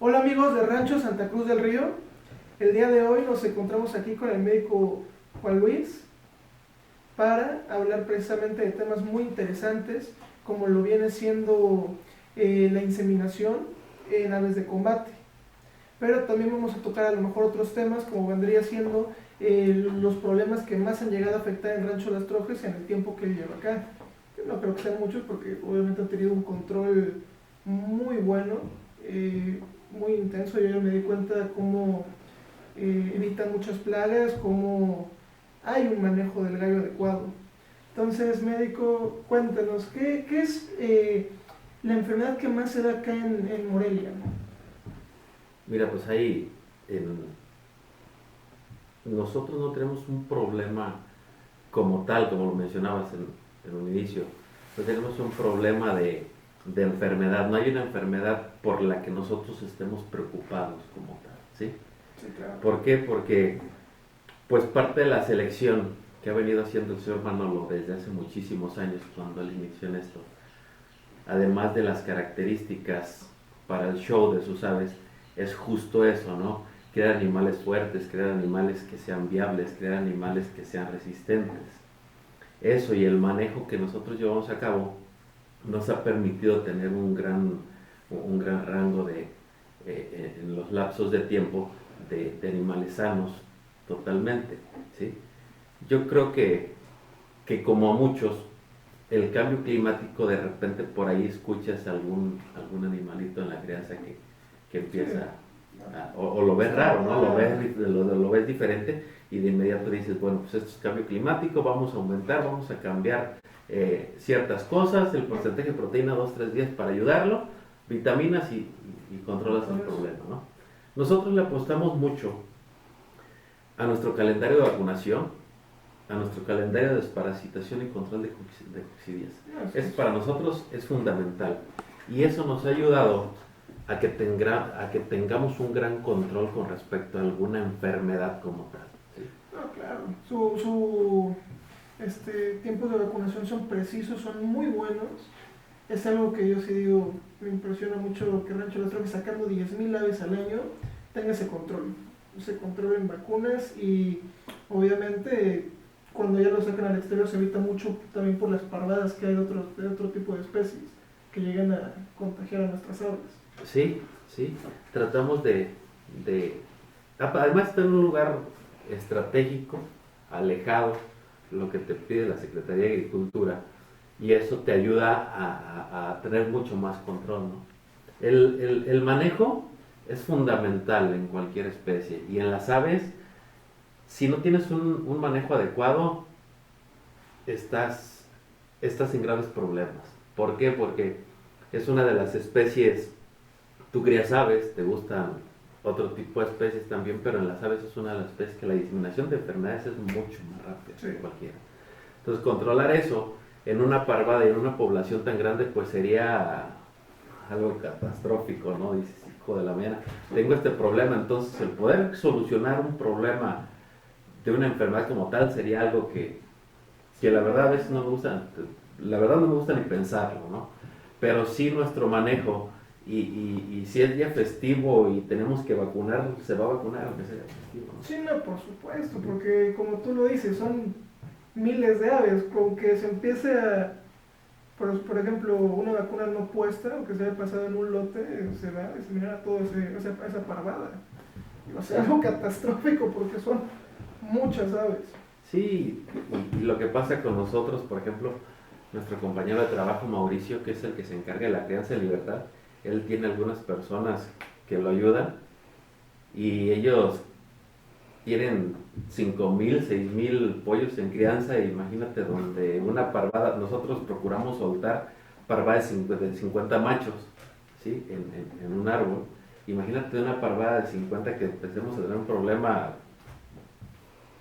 Hola amigos de Rancho Santa Cruz del Río. El día de hoy nos encontramos aquí con el médico Juan Luis para hablar precisamente de temas muy interesantes como lo viene siendo la inseminación en aves de combate. Pero también vamos a tocar a lo mejor otros temas como vendría siendo los problemas que más han llegado a afectar en Rancho Las Trojes en el tiempo que él lleva acá. Yo no creo que sean muchos porque obviamente han tenido un control muy bueno, muy intenso. Yo ya me di cuenta de cómo evitan muchas plagas, cómo hay un manejo del gallo adecuado. Entonces, médico, cuéntanos, ¿qué es la enfermedad que más se da acá en Morelia? Mira, pues ahí nosotros no tenemos un problema como tal, como lo mencionabas en un inicio. No tenemos un problema de enfermedad. No hay una enfermedad por la que nosotros estemos preocupados como tal, ¿sí? Sí, claro. ¿Por qué? Porque pues parte de la selección que ha venido haciendo el señor Manolo desde hace muchísimos años cuando él inició en esto, además de las características para el show de sus aves, es justo eso, ¿no? Crear animales fuertes, crear animales que sean viables, crear animales que sean resistentes. Eso y el manejo que nosotros llevamos a cabo nos ha permitido tener un gran rango en los lapsos de tiempo de animales sanos totalmente, ¿sí? Yo creo que como a muchos, el cambio climático de repente por ahí escuchas algún animalito en la crianza que Sí, empieza o lo ves raro, ¿no? Lo ves diferente y de inmediato dices, bueno, pues esto es cambio climático, vamos a aumentar, vamos a cambiar ciertas cosas, el porcentaje de proteína 2-3 días para ayudarlo, vitaminas y controlas el problema, ¿no? Nosotros le apostamos mucho a nuestro calendario de vacunación, a nuestro calendario de desparasitación y control de coccidias. Es, para nosotros es fundamental y eso nos ha ayudado a que tengamos un gran control con respecto a alguna enfermedad como tal. ¿Sí? no, claro. Su tiempos de vacunación son precisos, son muy buenos. Es algo que yo sí digo, me impresiona mucho que Rancho Las Trojes, sacando 10.000 aves al año, tenga ese control en vacunas y obviamente cuando ya lo sacan al exterior se evita mucho también por las parvadas que hay de otro tipo de especies que llegan a contagiar a nuestras aves. Sí, sí. Tratamos de además está en un lugar estratégico, alejado, lo que te pide la Secretaría de Agricultura, y eso te ayuda a tener mucho más control, ¿no? El manejo es fundamental en cualquier especie y en las aves, si no tienes un manejo adecuado, estás, estás en graves problemas. ¿Por qué? Porque es una de las especies, tú crías aves, te gustan otro tipo de especies también, pero en las aves es una de las especies que la diseminación de enfermedades es mucho más rápida que cualquiera. Entonces, controlar eso en una parvada y en una población tan grande, pues sería algo catastrófico, ¿no? Dices, hijo de la mañana, tengo este problema, entonces el poder solucionar un problema de una enfermedad como tal sería algo que la verdad a veces no me gusta, la verdad no me gusta ni pensarlo, ¿no? Pero sí nuestro manejo y si es día festivo y tenemos que vacunar, se va a vacunar aunque sea festivo, ¿no? Sí, no, por supuesto, porque como tú lo dices, son miles de aves, con que se empiece a, por ejemplo, una vacuna no puesta o que se haya pasado en un lote, se va a diseminar a toda esa parvada. Y va a ser algo catastrófico porque son muchas aves. Sí, y lo que pasa con nosotros, por ejemplo, nuestro compañero de trabajo Mauricio, que es el que se encarga de la crianza en libertad, él tiene algunas personas que lo ayudan y ellos tienen 5,000, 6,000 pollos en crianza, e imagínate donde una parvada, nosotros procuramos soltar parvadas de 50 machos, ¿sí? En un árbol. Imagínate una parvada de 50 que empecemos a tener un problema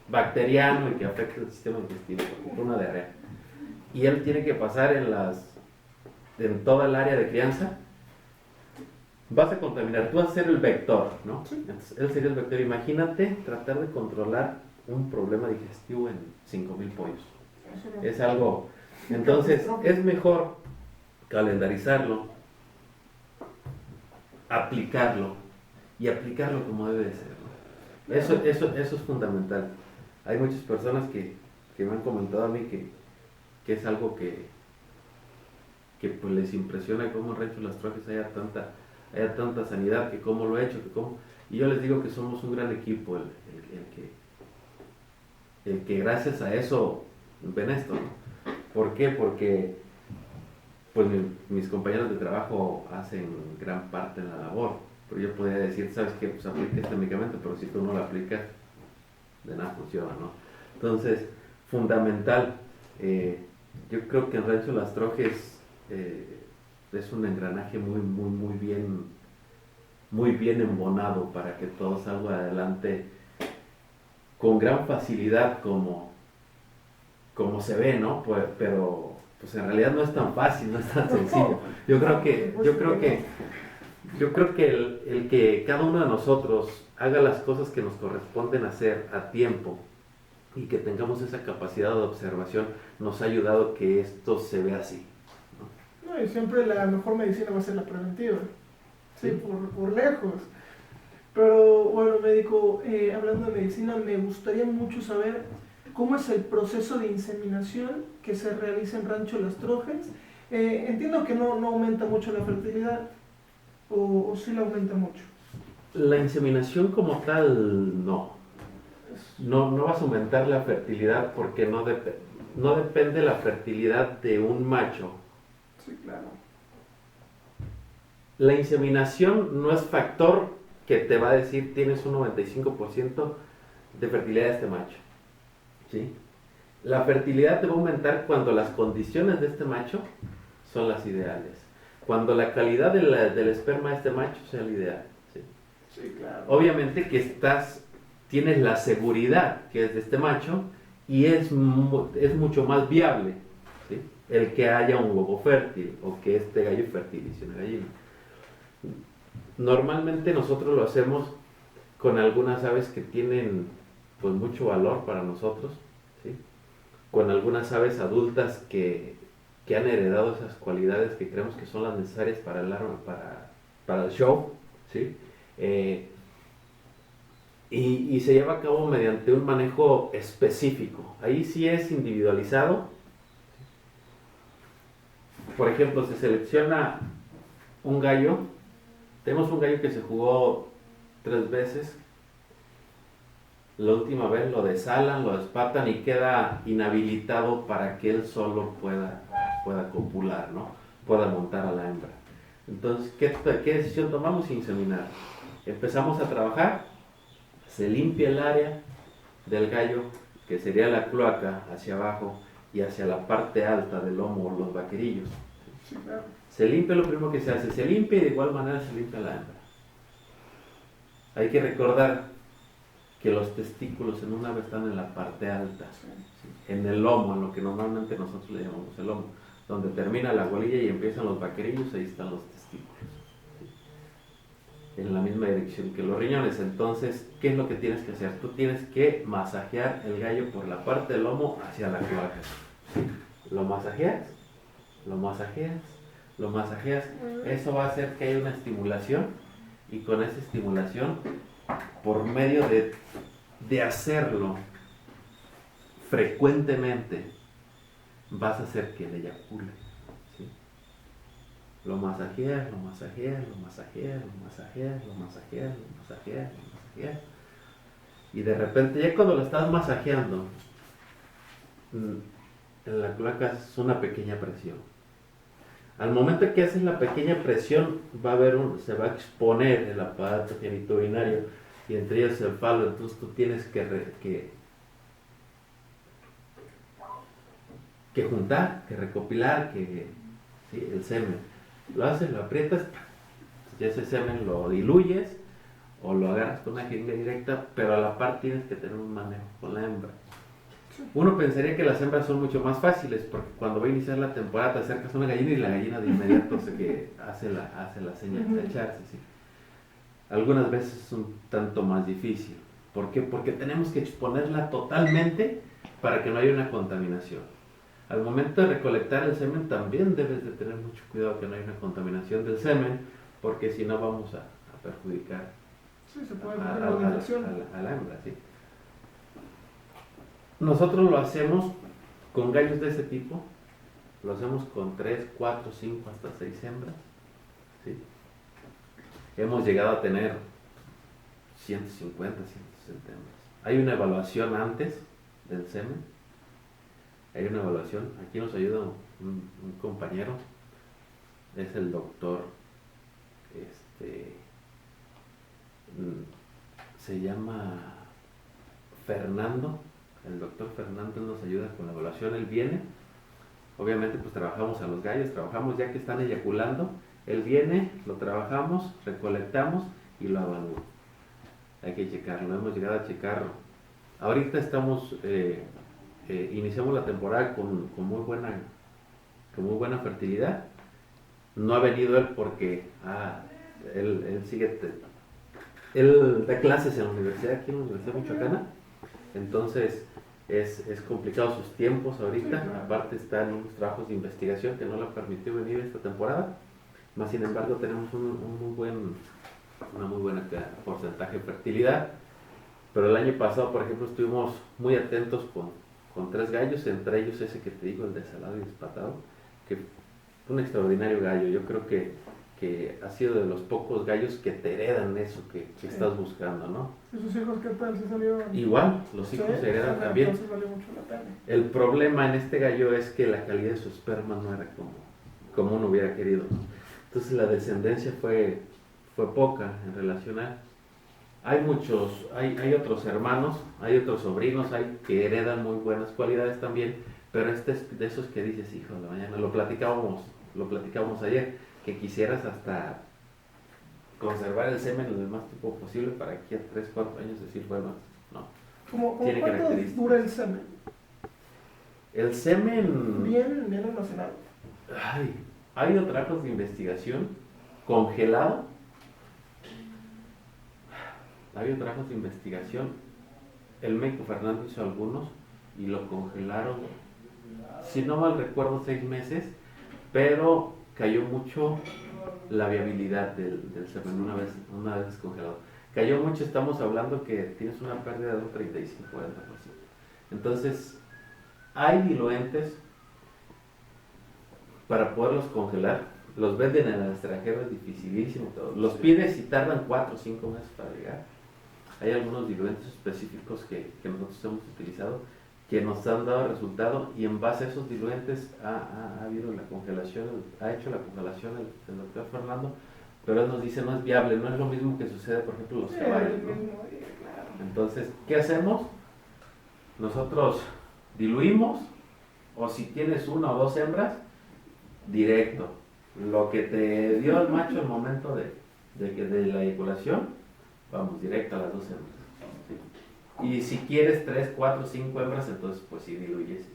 bacteriano y que afecte el sistema intestino, por una diarrea. Y él tiene que pasar en toda el área de crianza. Vas a contaminar, tú vas a ser el vector, ¿no? Sí. Entonces, él sería el vector. Imagínate tratar de controlar un problema digestivo en 5,000 pollos. Es algo. Entonces, es mejor calendarizarlo, aplicarlo y aplicarlo como debe de ser, ¿no? Eso es fundamental. Hay muchas personas que me han comentado a mí que es algo que pues les impresiona cómo en Rancho Las Trojes haya tanta sanidad, que cómo lo he hecho, y yo les digo que somos un gran equipo, el que gracias a eso ven esto, ¿no? ¿Por qué? Porque pues mis compañeros de trabajo hacen gran parte de la labor, pero yo podría decir, ¿sabes qué? Pues aplica este medicamento, pero si tú no lo aplicas, de nada funciona, ¿no? Entonces, fundamental, yo creo que en Rancho Las Trojes es un engranaje muy bien embonado para que todo salga adelante con gran facilidad como se ve, ¿no? Pero pues en realidad no es tan fácil, no es tan sencillo. Yo creo que el que cada uno de nosotros haga las cosas que nos corresponden hacer a tiempo y que tengamos esa capacidad de observación nos ha ayudado que esto se vea así. No, y siempre la mejor medicina va a ser la preventiva, sí, por lejos. Pero bueno, médico, hablando de medicina, me gustaría mucho saber cómo es el proceso de inseminación que se realiza en Rancho Las Trojes. Entiendo que no aumenta mucho la fertilidad, o sí la aumenta mucho. La inseminación como tal, no vas a aumentar la fertilidad porque no depende la fertilidad de un macho. Sí, claro. La inseminación no es factor que te va a decir tienes un 95% de fertilidad de este macho. ¿Sí? La fertilidad te va a aumentar cuando las condiciones de este macho son las ideales. Cuando la calidad del esperma de este macho sea la ideal. ¿Sí? Sí, claro. Obviamente que tienes la seguridad que es de este macho y es mucho más viable, ¿sí? El que haya un huevo fértil o que este gallo fertilice una gallina. Normalmente nosotros lo hacemos con algunas aves que tienen pues mucho valor para nosotros, ¿sí? Con algunas aves adultas que han heredado esas cualidades que creemos que son las necesarias para el show, ¿sí? Y se lleva a cabo mediante un manejo específico. Ahí sí es individualizado. Por ejemplo, se selecciona un gallo. Tenemos un gallo que se jugó 3 veces. La última vez lo desalan, lo despatan y queda inhabilitado para que él solo pueda copular, ¿no? Pueda montar a la hembra. Entonces, ¿qué decisión tomamos? Inseminar. Empezamos a trabajar, se limpia el área del gallo, que sería la cloaca, hacia abajo y hacia la parte alta del lomo, los vaquerillos. Sí, claro. Se limpia, lo primero que se hace, se limpia y de igual manera se limpia la hembra. Hay que recordar que los testículos en un ave están en la parte alta, ¿sí? En el lomo, en lo que normalmente nosotros le llamamos el lomo, donde termina la golilla y empiezan los vaquerillos, ahí están los testículos, ¿sí? En la misma dirección que los riñones. Entonces, ¿qué es lo que tienes que hacer? Tú tienes que masajear el gallo por la parte del lomo hacia la cloaca, ¿sí? Lo masajeas, lo masajeas, lo masajeas. Eso va a hacer que haya una estimulación, y con esa estimulación, por medio de hacerlo frecuentemente, vas a hacer que él eyacule, ¿sí? Lo masajeas, lo masajeas, lo masajeas, lo masajeas, lo masajeas, lo masajeas, lo masajeas. Y de repente, ya cuando lo estás masajeando, en la cloaca es una pequeña presión. Al momento que haces la pequeña presión, se va a exponer el aparato genitourinario y entre ellos el falo. Entonces tú tienes que juntar, que recopilar, ¿sí? El semen. Lo haces, lo aprietas, y ese semen lo diluyes o lo agarras con una jeringa directa, pero a la par tienes que tener un manejo con la hembra. Uno pensaría que las hembras son mucho más fáciles, porque cuando va a iniciar la temporada te acercas a una gallina y la gallina de inmediato hace la señal de echarse, ¿sí? Algunas veces es un tanto más difícil. ¿Por qué? Porque tenemos que exponerla totalmente para que no haya una contaminación. Al momento de recolectar el semen también debes de tener mucho cuidado que no haya una contaminación del semen, porque si no vamos a perjudicar Sí, se puede a, poner a- una infección. a la hembra, ¿sí? Nosotros lo hacemos con gallos de ese tipo, lo hacemos con 3, 4, 5, hasta 6 hembras, ¿sí? Hemos llegado a tener 150, 160 hembras. Hay una evaluación antes del semen, hay una evaluación, aquí nos ayuda un compañero, es el doctor, se llama Fernando, el doctor Fernando nos ayuda con la evaluación, él viene, obviamente pues trabajamos a los gallos, trabajamos ya que están eyaculando, él viene, lo trabajamos, recolectamos y lo evalúa. Hay que checarlo, hemos llegado a checarlo. Ahorita estamos, iniciamos la temporada con muy buena fertilidad. No ha venido él porque él sigue, él da clases en la universidad, aquí en la Universidad Michoacana, entonces es complicado sus tiempos ahorita, aparte están unos trabajos de investigación que no le han permitido venir esta temporada, más sin embargo tenemos una muy buena porcentaje de fertilidad, pero el año pasado, por ejemplo, estuvimos muy atentos con 3 gallos, entre ellos ese que te digo, el desalado y despatado, que fue un extraordinario gallo. Yo creo que ha sido de los pocos gallos que te heredan eso que estás buscando, ¿no? ¿Y sus hijos qué tal? ¿Se salieron? Igual, los hijos se heredan también. Entonces vale mucho la pena. El problema en este gallo es que la calidad de su esperma no era como uno hubiera querido, ¿no? Entonces la descendencia fue poca en relación a... Hay otros hermanos, hay otros sobrinos, hay que heredan muy buenas cualidades también, pero este es de esos que dices, hijo de la mañana, lo platicábamos ayer, que quisieras hasta conservar el semen lo más tiempo posible para que a 3, 4 años decir, bueno, no. ¿Cómo Tiene cuánto características. dura el semen? El semen... Bien almacenado. Ha habido trabajos de investigación congelado. Ha habido trabajos de investigación. El médico Fernando hizo algunos y lo congelaron, si no mal recuerdo, 6 meses, pero cayó mucho la viabilidad del semen una vez descongelado. Cayó mucho, estamos hablando que tienes una pérdida de un 35-40%. Entonces, hay diluentes para poderlos congelar. Los venden en el extranjero, es dificilísimo. Los pides y tardan 4 o 5 meses para llegar. Hay algunos diluentes específicos que nosotros hemos utilizado que nos han dado resultado, y en base a esos diluentes ha habido la congelación, ha hecho la congelación el doctor Fernando, pero él nos dice no es viable, no es lo mismo que sucede por ejemplo en los caballos, ¿no? Entonces, ¿qué hacemos? Nosotros diluimos, o si tienes 1 o 2 hembras, directo, lo que te dio el macho al momento de la eyaculación, vamos directo a las 2 hembras. Y si quieres 3, 4, 5 hembras, entonces pues sí diluyes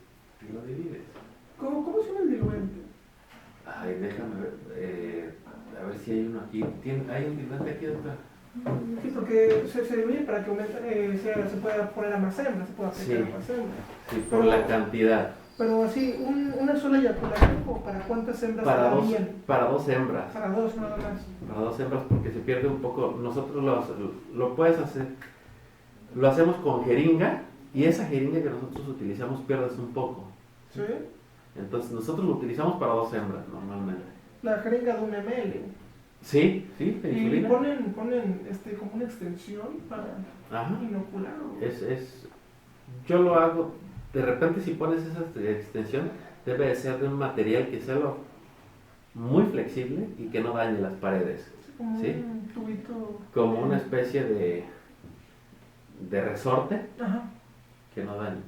y lo divides. ¿Cómo se llama el diluente? Ay, déjame ver, a ver si hay uno aquí. ¿Hay un diluente aquí, doctor? Sí, porque se diluye para que aumente, se pueda poner a más hembras, se pueda aplicar a más hembras. Sí, por la cantidad. Pero así, una sola eyaculación, ¿o para cuántas hembras Para está dos, bien? para 2 hembras. Para 2 nada más. Para 2 hembras porque se pierde un poco. Nosotros lo puedes hacer. Lo hacemos con jeringa, y esa jeringa que nosotros utilizamos pierdes un poco. ¿Sí? Entonces nosotros lo utilizamos para 2 hembras normalmente. La jeringa de 1 ml. Sí, Y peniculina. ponen como una extensión para Ajá. inocular. Yo lo hago, de repente si pones esa extensión, debe de ser de un material que sea muy flexible y que no dañe las paredes. Como ¿sí? un tubito. Como una especie de resorte. Ajá. Que no dañe.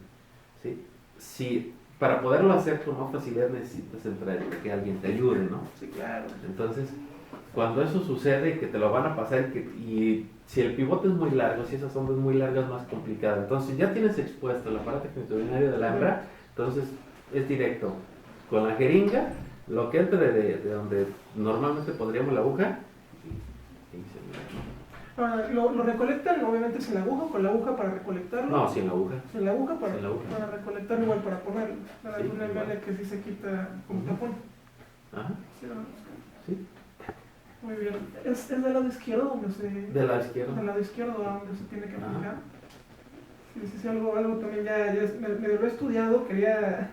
¿sí? Si para poderlo hacer con más facilidad necesitas que alguien te ayude, ¿no? Sí, claro. Entonces, cuando eso sucede y que te lo van a pasar y si el pivote es muy largo, si esas ondas muy largas, es más complicado. Entonces, ya tienes expuesto el aparato genitourinario de la hembra, entonces es directo. Con la jeringa, lo que entre de donde normalmente pondríamos la aguja, y se mira. Ahora, ¿lo recolectan obviamente sin la aguja o con la aguja para recolectarlo? No, sin la aguja. Sin la aguja para, Sin la aguja. para recolectarlo, igual para ponerlo. Para Sí, una igual. ml que sí se quita con tapón. Ajá, Sí, ¿no? sí. Muy bien. ¿Es del lado izquierdo donde se... De la izquierda. Del lado izquierdo donde se tiene que Ajá. aplicar? Sí, algo también me lo he estudiado, quería...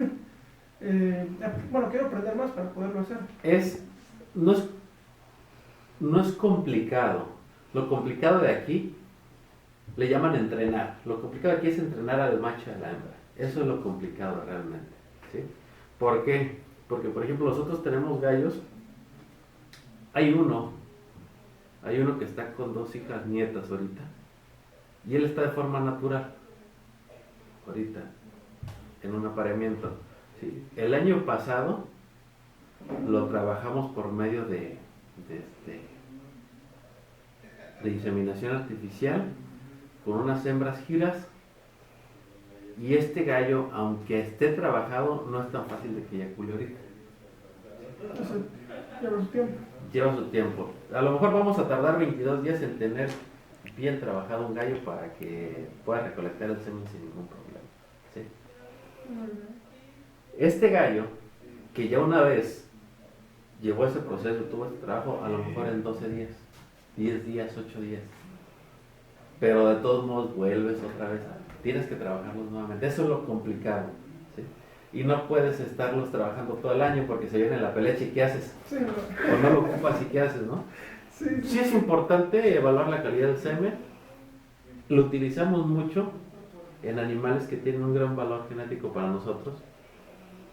bueno, quiero aprender más para poderlo hacer. No es, no es complicado. Lo complicado de aquí le llaman entrenar. Lo complicado de aquí es entrenar al macho y a la hembra. Eso es lo complicado realmente, ¿sí? ¿Por qué? Porque, por ejemplo, nosotros tenemos gallos. Hay uno que está con 2 hijas nietas ahorita. Y él está de forma natural. Ahorita. En un apareamiento. ¿Sí? El año pasado lo trabajamos por medio de inseminación artificial con unas hembras giras, y este gallo, aunque esté trabajado, no es tan fácil de que eyacule ahorita. Entonces, lleva su tiempo. Lleva su tiempo. A lo mejor vamos a tardar 22 días en tener bien trabajado un gallo para que pueda recolectar el semen sin ningún problema, ¿sí? Este gallo, que ya una vez llevó ese proceso, tuvo ese trabajo, a lo mejor en 12 días, 10 días, 8 días. Pero de todos modos vuelves otra vez, tienes que trabajarlos nuevamente. Eso es lo complicado, ¿sí? Y no puedes estarlos trabajando todo el año porque se viene la pelecha y ¿qué haces? Sí, no. O no lo ocupas y ¿qué haces, no? Sí es importante evaluar la calidad del semen. Lo utilizamos mucho en animales que tienen un gran valor genético para nosotros,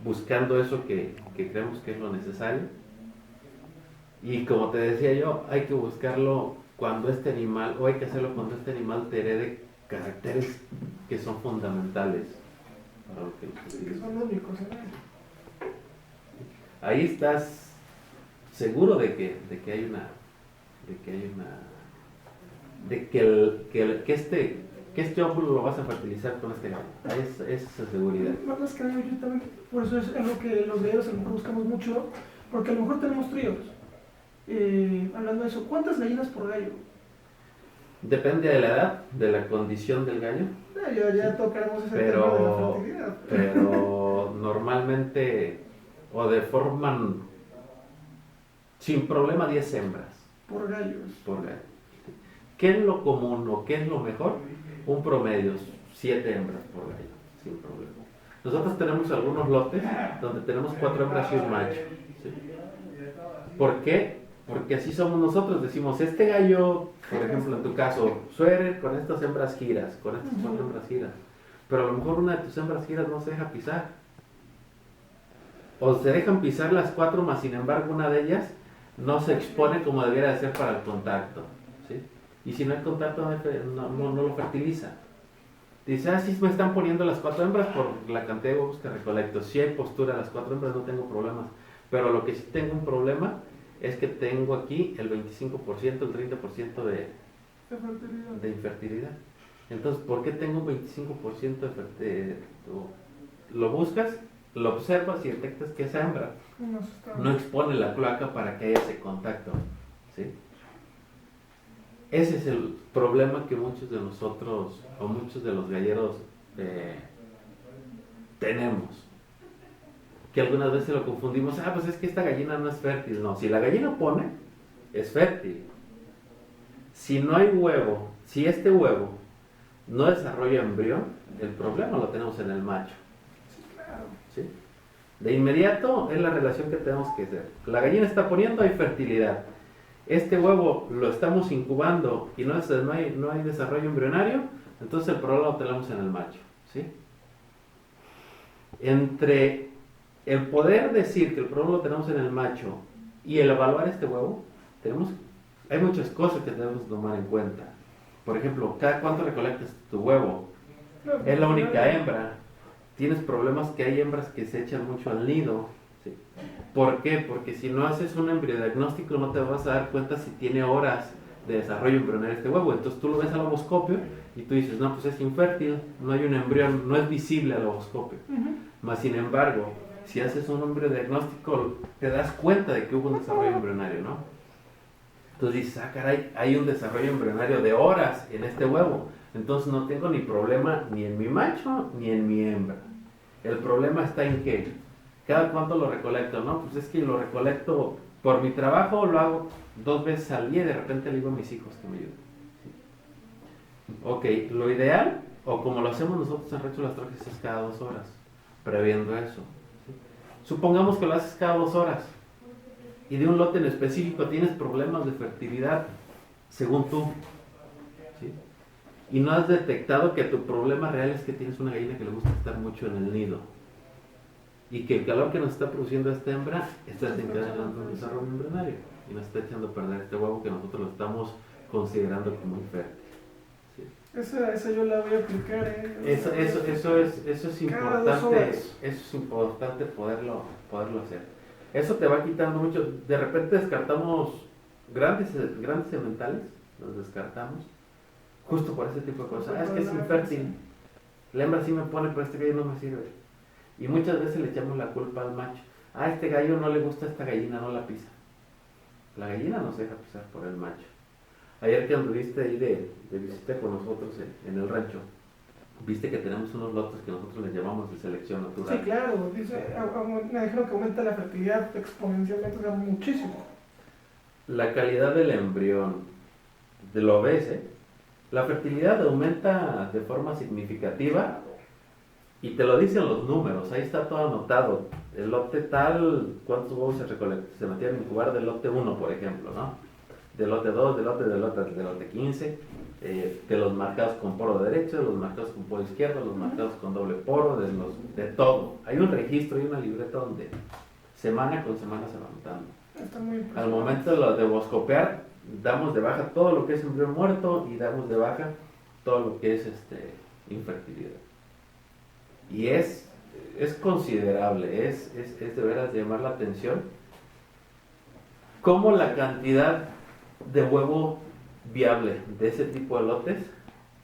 buscando eso que creemos que es lo necesario. Y como te decía yo, hay que buscarlo cuando este animal, o hay que hacerlo cuando este animal te herede caracteres que son fundamentales para lo que que son únicos, ¿eh? Ahí estás seguro de que este óvulo lo vas a fertilizar con este gallo. Ahí es esa seguridad. Más que nada, yo también, por eso es lo que los galleros a lo mejor buscamos mucho, porque a lo mejor tenemos tríos. Hablando de eso, ¿cuántas gallinas por gallo? Depende de la edad, de la condición del gallo. Ya tocaremos ese tema de la fertilidad. Pero normalmente, o de forma sin problema, 10 hembras. Por gallos. Por gallo. ¿Qué es lo común o qué es lo mejor? Un promedio, 7 hembras por gallo, sin problema. Nosotros tenemos algunos lotes donde tenemos 4 hembras y un macho, ¿sí? ¿Por qué? Porque así somos nosotros. Decimos, este gallo, por ejemplo, en tu caso, suere con estas hembras giras, con estas 4 hembras giras. Pero a lo mejor una de tus hembras giras no se deja pisar. O se dejan pisar las 4, más sin embargo una de ellas no se expone como debiera de ser para el contacto, ¿sí? Y si no hay contacto, no lo fertiliza. Dice, sí me están poniendo las 4 hembras por la cantidad de huevos que recolecto. Si hay postura las 4 hembras, no tengo problemas. Pero lo que sí tengo un problema es que tengo aquí el 25%, el 30% de infertilidad. Entonces, ¿por qué tengo un 25% de fertilidad? Lo buscas, lo observas y detectas que esa hembra no expone la cloaca para que haya ese contacto, ¿sí? Ese es el problema que muchos de nosotros, o muchos de los galleros, tenemos. Que algunas veces lo confundimos, pues es que esta gallina no es fértil. No, si la gallina pone, es fértil. Si no hay huevo, si este huevo no desarrolla embrión, el problema lo tenemos en el macho. ¿Sí? De inmediato es la relación que tenemos que hacer. La gallina está poniendo, hay fertilidad. Este huevo lo estamos incubando y no hay desarrollo embrionario, entonces el problema lo tenemos en el macho, ¿sí? Entre el poder decir que el problema lo tenemos en el macho y el evaluar este huevo, hay muchas cosas que tenemos que tomar en cuenta. Por ejemplo, ¿cada cuánto recolectas tu huevo? Es la única hembra. Tienes problemas que hay hembras que se echan mucho al nido, ¿sí? ¿Por qué? Porque si no haces un embriodiagnóstico no te vas a dar cuenta si tiene horas de desarrollo embrionario este huevo. Entonces tú lo ves al ovoscopio y tú dices, no, pues es infértil, no hay un embrión, no es visible al ovoscopio. Más sin embargo, si haces un embriodiagnóstico te das cuenta de que hubo un desarrollo embrionario, ¿no? Entonces dices, caray, hay un desarrollo embrionario de horas en este huevo. Entonces no tengo ni problema ni en mi macho ni en mi hembra. El problema está en que, ¿cada cuánto lo recolecto? No, pues es que lo recolecto Por mi trabajo lo hago 2 veces al día y de repente le digo a mis hijos que me ayuden. Ok, lo ideal, o como lo hacemos nosotros en Rancho Las Trojes, es cada 2 horas, previendo eso. ¿Sí? Supongamos que lo haces cada 2 horas y de un lote en específico tienes problemas de fertilidad, según tú. ¿Sí? Y no has detectado que tu problema real es que tienes una gallina que le gusta estar mucho en el nido. Y que el calor que nos está produciendo esta hembra está desencadenando un desarrollo embrionario y nos está echando a perder este huevo que nosotros lo estamos considerando como infértil. ¿Sí? Esa yo la voy a aplicar, Eso es cada 2 importante, horas. eso es importante poderlo hacer. Eso te va quitando mucho. De repente descartamos grandes sementales, los descartamos justo por ese tipo de cosas. Es que es infértil. La hembra sí me pone, pero este gallo no me sirve. Y muchas veces le echamos la culpa al macho. A este gallo no le gusta esta gallina, no la pisa. La gallina no se deja pisar por el macho. Ayer que anduviste ahí de visita con nosotros en el rancho, viste que tenemos unos lotes que nosotros les llamamos de selección natural. Sí, claro, me dijeron que aumenta la fertilidad exponencialmente, o sea, muchísimo. La calidad del embrión, lo ves, la fertilidad aumenta de forma significativa y te lo dicen los números, ahí está todo anotado. El lote tal, cuántos huevos se metían en incubar del lote 1, por ejemplo, ¿no? Del lote 2, del lote 15, de los marcados con poro derecho, de los marcados con poro izquierdo, los marcados con doble poro, de todo. Hay un registro y una libreta donde semana con semana se va anotando. Está muy Al momento de boscopear, damos de baja todo lo que es embrión muerto y damos de baja todo lo que es infertilidad. Y es considerable, es de veras de llamar la atención cómo la cantidad de huevo viable de ese tipo de lotes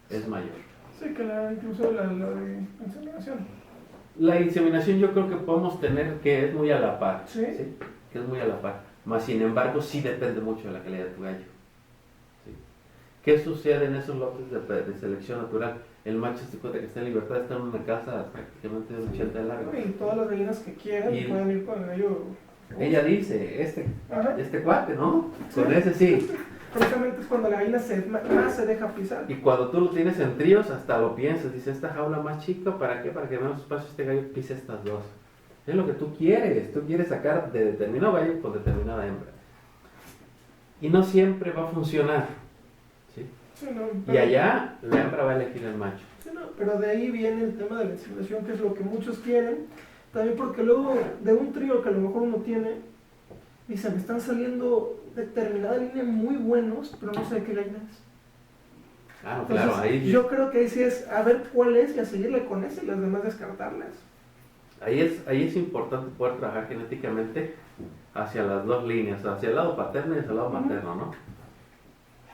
es mayor. Sí, que incluso la de inseminación. La inseminación yo creo que podemos tener que es muy a la par. ¿Sí? Que es muy a la par. Más sin embargo, sí depende mucho de la calidad de tu gallo. ¿Sí? ¿Qué sucede en esos lotes de selección natural? El macho se cuenta que está en libertad, está en una casa prácticamente de 80 de largo. Y todas las gallinas que quieran pueden ir con el gallo. Ella dice, Ajá. este cuate, ¿no? Sí. Con ese sí. Precisamente es cuando la gallina más se deja pisar. Y cuando tú lo tienes en tríos, hasta lo piensas, dice, esta jaula más chica, ¿para qué? Para que menos espacio este gallo pise estas dos. Es lo que tú quieres sacar de determinado gallo con determinada hembra. Y no siempre va a funcionar, ¿sí? Sí, no, Y allá la hembra va a elegir el macho. Sí, no, pero de ahí viene el tema de la inseminación, que es lo que muchos quieren. También porque luego de un trío que a lo mejor uno tiene, dice, me están saliendo determinada línea muy buenos, pero no sé de qué gallina es. Ah, Entonces, claro, ahí yo creo que ahí sí es a ver cuál es y a seguirle con ese y las demás descartarlas. Ahí es importante poder trabajar genéticamente hacia las dos líneas, hacia el lado paterno y hacia el lado materno, ¿no?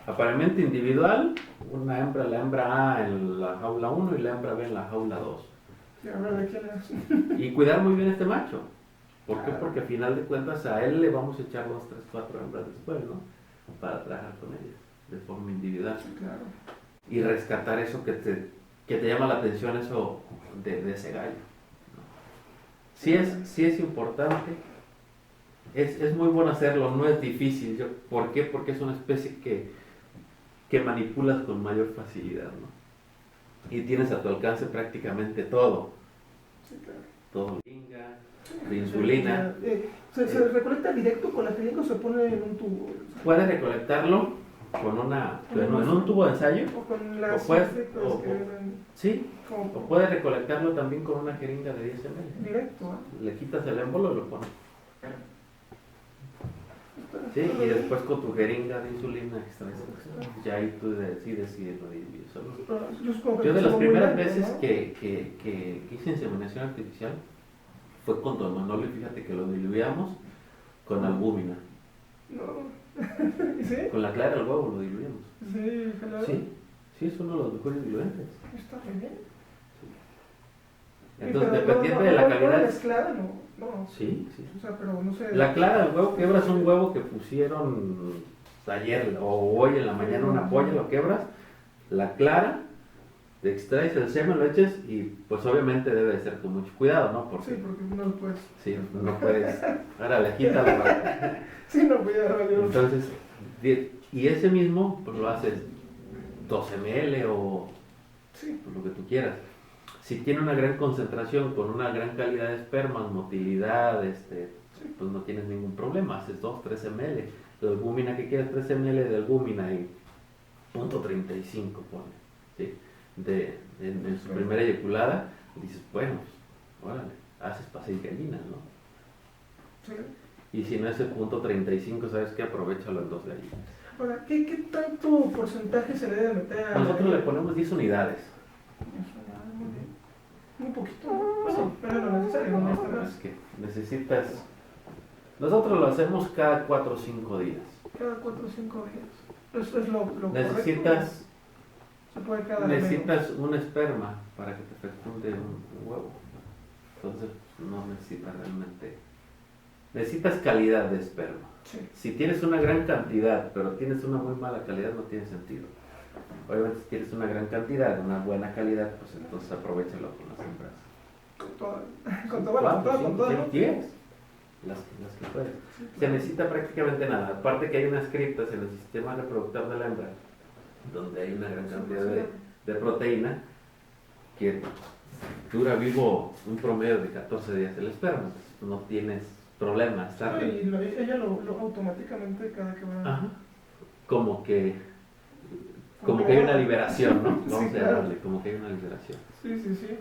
Apareamiento individual, la hembra A en la jaula 1 y la hembra B en la jaula 2. Sí, a ver de quién es. Y cuidar muy bien este macho. ¿Por qué? Porque al final de cuentas a él le vamos a echar 2, 3, 4 hembras después, ¿no? Para trabajar con ellas de forma individual. Claro. Y rescatar eso que te llama la atención, eso de ese gallo. Sí es importante, es muy bueno hacerlo, no es difícil. ¿Por qué? Porque es una especie que manipulas con mayor facilidad, ¿no? Y tienes a tu alcance prácticamente todo. Sí, claro. Todo de insulina. ¿Se recolecta directo con la jeringa o se pone en un tubo? Puedes recolectarlo en un tubo de ensayo. O con las sí, o puedes recolectarlo también con una jeringa de 10 ml. Directo, ¿eh? Le quitas el émbolo y lo pones. Sí, y después con tu jeringa de insulina extraes. Ya ahí tú decides si lo divides o no. Yo de las primeras veces que hice inseminación artificial fue con Don Manolo y fíjate que lo diluíamos con albúmina. No. ¿Sí? Con la clara del huevo lo diluíamos. Sí, claro. Sí, es uno de los mejores diluentes. Está muy bien. Sí. Entonces, dependiendo de la calidad. ¿La clara? No. Sí. O sea, pero no sé. La clara del huevo, quebras un huevo que pusieron ayer o hoy en la mañana una polla, lo quebras. La clara te extraes el semen, lo echas y pues obviamente debe de ser con mucho cuidado, ¿no? Sí, porque no lo puedes. Sí, no puedes. Ahora le quita la Sí, no, pues ya valió. Entonces, y ese mismo, pues lo haces 12 ml o Sí, pues, lo que tú quieras. Si tiene una gran concentración, con una gran calidad de espermas, motilidad, pues no tienes ningún problema, haces 2, 3 ml. La albúmina que quieras, 3 ml de albúmina y .35 pone, ¿sí? En su primera eyaculada, dices, bueno, pues, órale, haces pastel y gallinas, ¿no? sí. Y si no es el .35, ¿sabes qué? Aprovechalo en 2 gallinas. Ahora, ¿qué tanto porcentaje se le debe meter a Nosotros le ponemos 10 unidades. Muy bien. Muy poquito, ¿no? Bueno, pero lo necesario, no está No, más. es que necesitas... Nosotros lo hacemos cada 4 o 5 días. Cada 4 o 5 días. Eso es lo correcto. Necesitas, Se puede cada necesitas un esperma para que te fecunde un huevo. Entonces no necesitas realmente... Necesitas calidad de esperma. Sí. Si tienes una gran cantidad, pero tienes una muy mala calidad, no tiene sentido. Obviamente si tienes una gran cantidad, una buena calidad, pues entonces aprovechalo con las hembras. Con todo, ¿no? 10. Las que puedes. Sí, Se claro. necesita prácticamente nada. Aparte que hay unas criptas en el sistema reproductor de la hembra, donde hay una gran cantidad de proteína que dura vivo un promedio de 14 días el esperma. Entonces, no tienes problema. Está Sí, y ella lo automáticamente cada que va. Ajá. Como que hay una liberación, ¿no? Sí, Vamos a claro. llamarle, como que hay una liberación. Sí.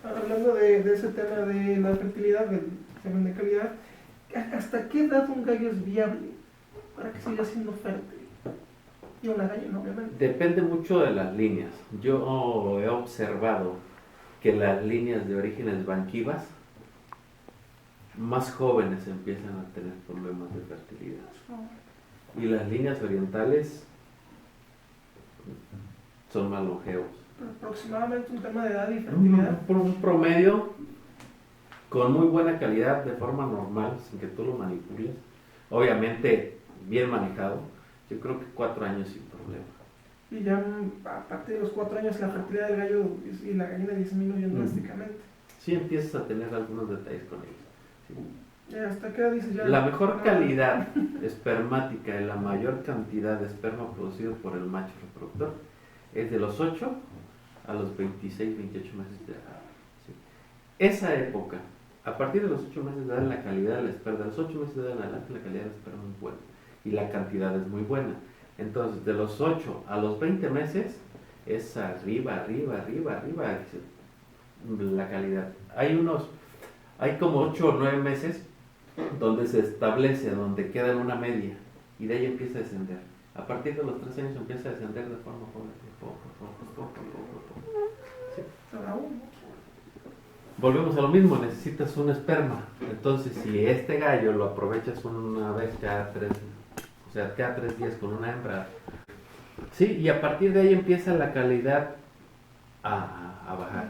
Hablando de ese tema de la fertilidad, del semen de calidad, ¿hasta qué edad un gallo es viable para que siga siendo fértil? Y una gallina, obviamente. Depende mucho de las líneas. Yo he observado que las líneas de orígenes banquivas más jóvenes empiezan a tener problemas de fertilidad. Y las líneas orientales son más longevos. Pero aproximadamente un tema de edad y fertilidad. Por un promedio con muy buena calidad, de forma normal, sin que tú lo manipules. Obviamente, bien manejado. Yo creo que 4 años sin problema. Y ya a partir de los 4 años la fertilidad del gallo y la gallina disminuyen drásticamente. Sí empiezas a tener algunos detalles con ellos. Sí. Ya, ¿hasta qué edad dices ya? La mejor No, calidad espermática y la mayor cantidad de esperma producido por el macho reproductor es de los 8 a los 26, 28 meses de edad. ¿Sí? Esa época, a partir de los 8 meses de edad, la calidad del esperma, de los 8 meses de edad en adelante, la calidad del esperma es muy buena y la cantidad es muy buena. Entonces, de los 8 a los 20 meses es arriba la calidad. Hay como 8 o 9 meses donde se establece, donde queda en una media y de ahí empieza a descender. A partir de los 3 años empieza a descender de forma poco. Sí. Volvemos a lo mismo, necesitas un esperma. Entonces, si este gallo lo aprovechas una vez cada 3 días con una hembra, sí, y a partir de ahí empieza la calidad a bajar.